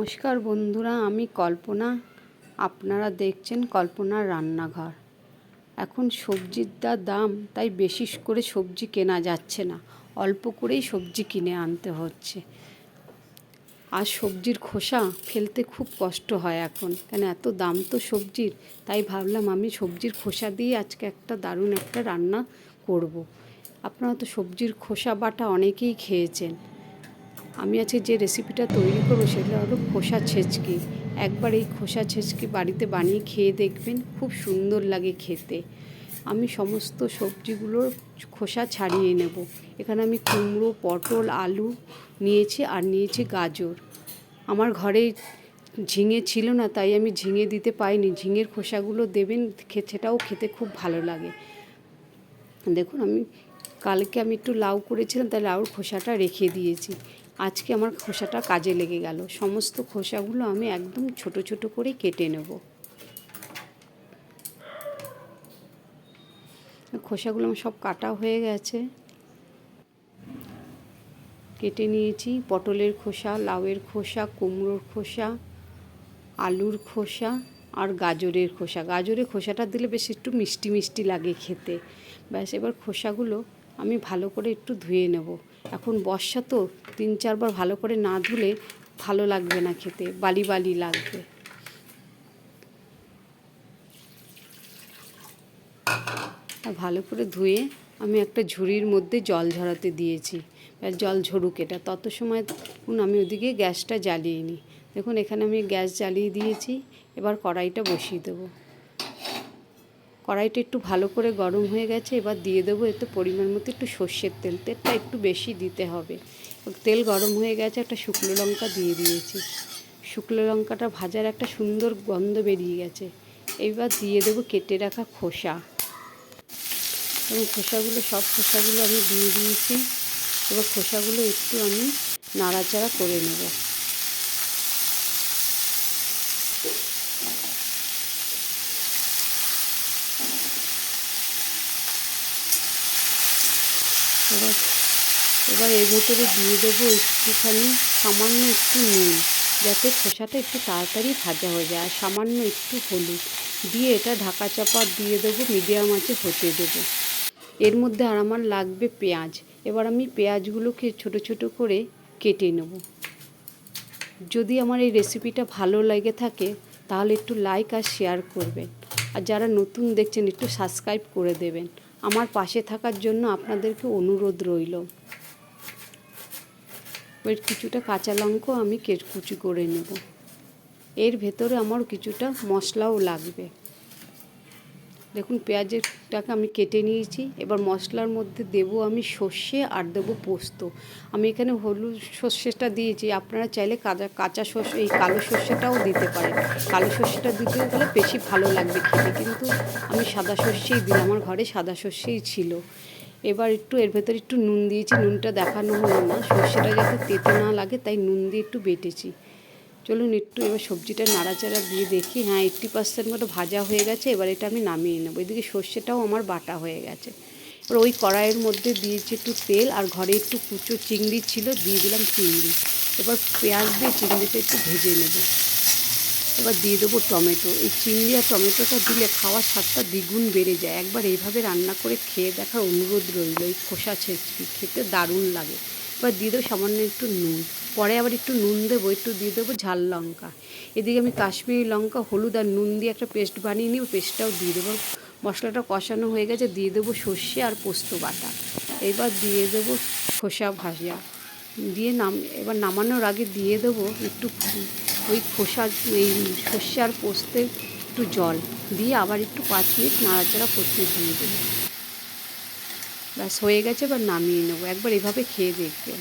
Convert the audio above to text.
নমস্কার বন্ধুরা, আমি কল্পনা। আপনারা দেখছেন কল্পনার রান্নাঘর। এখন সবজির দাম, তাই বেশি করে সবজি কেনা যাচ্ছে না, অল্প করেই সবজি কিনে আনতে হচ্ছে। আর সবজির খোসা ফেলতে খুব কষ্ট হয় এখন, কেন এত দাম তো সবজির। তাই ভাবলাম আমি সবজির খোসা দিয়ে আজকে একটা দারুণ একটা রান্না করব। আপনারা তো সবজির খোসা বাটা অনেকেই খেয়েছেন। আমি আজকে যে রেসিপিটা তৈরি করবো সেটা হলো খোসা ছেচকি। একবার এই খোসা ছেচকি বাড়িতে বানিয়ে খেয়ে দেখবেন, খুব সুন্দর লাগে খেতে। আমি সমস্ত সবজিগুলোর খোসা ছাড়িয়ে নেব। এখানে আমি কুমড়ো, পটল, আলু নিয়েছি, আর নিয়েছি গাজর। আমার ঘরে ঝিঙে ছিল না, তাই আমি ঝিঙে দিতে পাইনি। ঝিঙের খোসাগুলো দেবেন, সেটাও খেতে খুব ভালো লাগে। দেখুন, কালকে আমি একটু লাউ করেছিলাম, তাই লাউর খোসাটা রেখে দিয়েছি। আজকে আমার খোসাটা কাজে লেগে গেল। সমস্ত খোসাগুলো আমি একদম ছোট ছোট করে কেটে নেব। খোসাগুলো আমার সব কাটা হয়ে গেছে, কেটে নিয়েছি। পটলের খোসা, লাউয়ের খোসা, কুমড়োর খোসা, আলুর খোসা আর গাজরের খোসা। গাজরের খোসাটা দিলে বেশ একটু মিষ্টি মিষ্টি লাগে খেতে। ব্যাস, এবার খোসাগুলো আমি ভালো করে একটু ধুয়ে নেব। এখন বর্ষা তো, 3-4 বার ভালো করে না ধুলে ভালো লাগবে না খেতে, বালি বালি লাগবে। ভালো করে ধুয়ে আমি একটা ঝুড়ির মধ্যে জল ঝরাতে দিয়েছি। জল ঝরুক, এটা তত সময় আমি ওদিকে গ্যাসটা জ্বালিয়ে নিই। দেখুন, এখানে আমি গ্যাস জ্বালিয়ে দিয়েছি। এবার কড়াইটা বসিয়ে দেবো। কড়াইটা একটু ভালো করে গরম হয়ে গেছে। এবার দিয়ে দেবো এতে পরিমাণ মতো একটু সর্ষের তেল। তেলটা একটু বেশি দিতে হবে। তেল গরম হয়ে গেছে, একটা শুকনো লঙ্কা দিয়ে দিয়েছি। শুকনো লঙ্কাটা ভাজার একটা সুন্দর গন্ধ বেরিয়ে গেছে। এবার দিয়ে দেবো কেটে রাখা খোসা। এবং সব খোসাগুলো আমি দিয়ে দিয়েছি। এবার খোসাগুলো একটু আমি নাড়াচাড়া করে নেব। এবার এর ভেতরে দিয়ে দেবো একটুখানি সামান্য একটু নুন, যাতে খোসাটা একটু তাড়াতাড়ি ভাজা হয়ে যায়। আর সামান্য একটু হলুদ দিয়ে এটা ঢাকা চাপা দিয়ে দেবো, মিডিয়াম আঁচে হতে দেবো। এর মধ্যে আর আমার লাগবে পেঁয়াজ। এবার আমি পেঁয়াজগুলোকে ছোট ছোট করে কেটে নেব। যদি আমার এই রেসিপিটা ভালো লেগে থাকে তাহলে একটু লাইক আর শেয়ার করবেন। আর যারা নতুন দেখছেন একটু সাবস্ক্রাইব করে দেবেন। আমার পাশে থাকার জন্য আপনাদেরকে অনুরোধ রইল। ওই কিছুটা কাঁচা লঙ্কা আমি কুচি করে নেব। এর ভেতরে আমার কিছুটা মশলাও লাগবে। দেখুন, পেঁয়াজটাকে আমি কেটে নিয়েছি। এবার মশলার মধ্যে দেব আমি সর্ষে আর দেবো পোস্ত। আমি এখানে হলুদ সর্ষেটা দিয়েছি, আপনারা চাইলে কাঁচা সর্ষে, এই কালো সর্ষেটাও দিতে পারেন। কালো সর্ষেটা দিতে গেলে বেশি ভালো লাগবে খেতে, কিন্তু আমি সাদা সর্ষেই দিই, আমার ঘরে সাদা সর্ষেই ছিল। এবার এর ভেতরে একটু নুন দিয়েছি। নুনটা দেখানো হলো না, সর্ষেটা যাতে তেতো না লাগে, তাই নুন দিয়ে একটু বেটেছি। চলুন একটু এবার সবজিটা নাড়াচাড়া দিয়ে দেখি। হ্যাঁ, 80% মতো ভাজা হয়ে গেছে। এবার এটা আমি নামিয়ে নেবো। এদিকে সর্ষেটাও আমার বাটা হয়ে গেছে। এবার ওই কড়াইয়ের মধ্যে দিয়েছি একটু তেল, আর ঘরে একটু কুচো চিংড়ি ছিল, দিয়ে দিলাম চিংড়ি। এবার পেঁয়াজ দিয়ে চিংড়িটা একটু ভেজে নেব। এবার দিয়ে দেবো টমেটো। এই চিংড়ি আর টমেটোটা দিলে খাওয়ার স্বাদটা দ্বিগুণ বেড়ে যায়। একবার এইভাবে রান্না করে খেয়ে দেখার অনুরোধ রইল। এই খোসা ছেচকি খেতে দারুণ লাগে। এবার দিয়ে দেবো সামান্য একটু নুন। পরে আবার একটু নুন দেবো, একটু দিয়ে দেবো ঝাল লঙ্কা। এদিকে আমি কাশ্মীরি লঙ্কা, হলুদ আর নুন দিয়ে একটা পেস্ট বানিয়ে নিই, পেস্টটাও দিয়ে দেবো। মশলাটা কষানো হয়ে গেছে, দিয়ে দেবো সর্ষে আর পোস্ত বাটা। এবার দিয়ে দেবো খোসা ভাজা দিয়ে এবার নামানোর আগে দিয়ে দেবো একটু ওই এই সর্ষে আর পোস্তের একটু জল দিয়ে আবার একটু 5 মিনিট নাড়াচাড়া করতে দিয়ে দেবো। ব্যাস হয়ে গেছে, এবার নামিয়ে নেবো। একবার এভাবে খেয়ে দেখবেন।